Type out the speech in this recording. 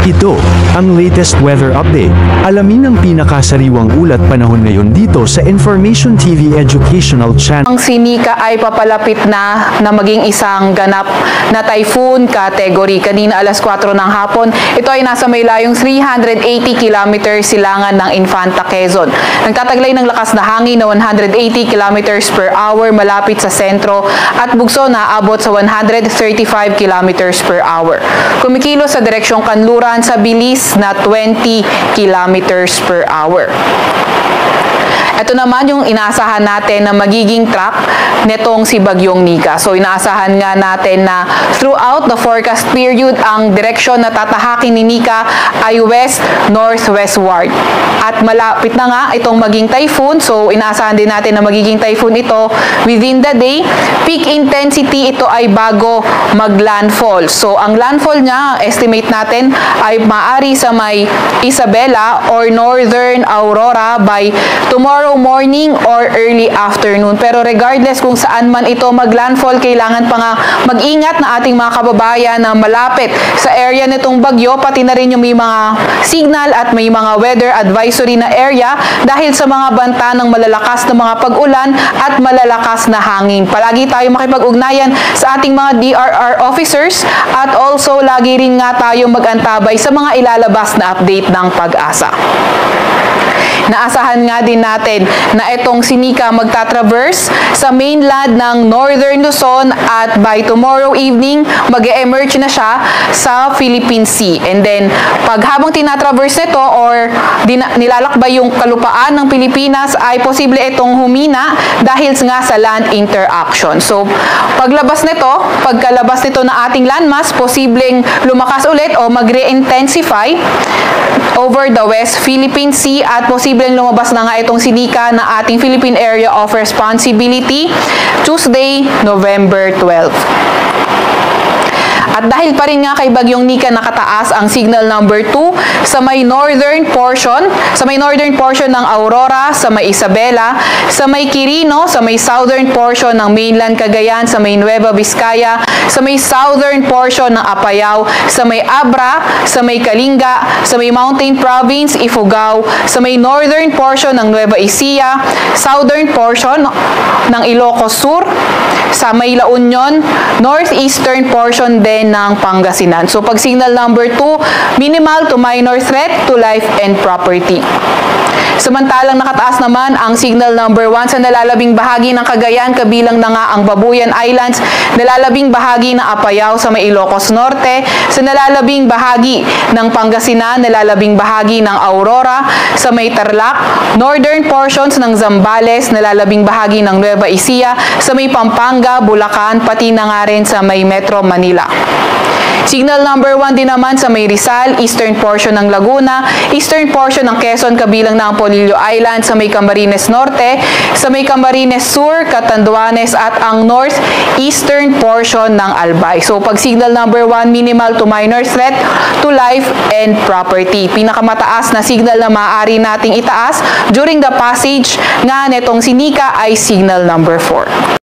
Ito, ang latest weather update. Alamin ang pinakasariwang ulat panahon ngayon dito sa Information TV Educational Channel. Ang Sinika ay papalapit na maging isang ganap na typhoon category. Kanina alas 4 ng hapon, ito ay nasa may layong 380 km silangan ng Infanta, Quezon. Nagtataglay ng lakas na hangin na 180 km per hour malapit sa sentro at bugso na abot sa 135 km per hour. Kumikilos sa direksyong kanluran sa bilis na 20 kilometers per hour. Ito naman yung inaasahan natin na magiging track netong si Bagyong Nika. So inaasahan nga natin na throughout the forecast period, ang direksyon na tatahakin ni Nika ay west-northwestward. At malapit na nga itong maging typhoon. So inaasahan din natin na magiging typhoon ito within the day. Peak intensity ito ay bago mag-landfall. So ang landfall niya, estimate natin, ay maaari sa may Isabela or Northern Aurora by tomorrow morning or early afternoon. Pero regardless kung saan man ito mag-landfall, kailangan pa nga mag-ingat na ating mga kababayan na malapit sa area nitong bagyo, pati na rin yung may mga signal at may mga weather advisory na area dahil sa mga banta ng malalakas na mga pag-ulan at malalakas na hangin. Palagi tayo makipag-ugnayan sa ating mga DRR officers at also lagi rin nga tayo mag-antabay sa mga ilalabas na update ng Pag-asa. Naasahan nga din natin na itong Sinika magta-traverse sa mainland ng Northern Luzon at by tomorrow evening, mag-emerge na siya sa Philippine Sea. And then, habang tinatraverse nito or nilalakbay yung kalupaan ng Pilipinas, ay posible itong humina dahil nga sa land interaction. So, pagkalabas nito na ating landmass, posibleng lumakas ulit o mag-re-intensify over the West Philippine Sea at posibleng lumabas na nga itong Sinika na ating Philippine Area of Responsibility Tuesday, November 12. At dahil pa rin nga kay Bagyong Nika nakataas ang signal number 2 sa may northern portion ng Aurora, sa may Isabela, sa may Quirino, sa may southern portion ng mainland Cagayan, sa may Nueva Vizcaya, sa may southern portion ng Apayao, sa may Abra, sa may Kalinga, sa may Mountain Province, Ifugao, sa may northern portion ng Nueva Ecija, southern portion ng Ilocos Sur, sa may La Union, northeastern portion din ng Pangasinan. So pag signal number 2, minimal to minor threat to life and property. Samantalang nakataas naman ang signal number 1 sa nalalabing bahagi ng Cagayan, kabilang na nga ang Babuyan Islands, nalalabing bahagi ng Apayao sa may Ilocos Norte, sa nalalabing bahagi ng Pangasinan, nalalabing bahagi ng Aurora, sa may Tarlac, northern portions ng Zambales, nalalabing bahagi ng Nueva Ecija, sa may Pampanga, Bulacan, pati na nga rin sa may Metro Manila. Signal number 1 din naman sa may Rizal, eastern portion ng Laguna, eastern portion ng Quezon, kabilang na ang Polillo Island, sa may Camarines Norte, sa may Camarines Sur, Catanduanes at ang northeastern portion ng Albay. So pag signal number 1, minimal to minor threat to life and property. Pinakamataas na signal na maaari nating itaas during the passage nga netong Sinika ay signal number 4.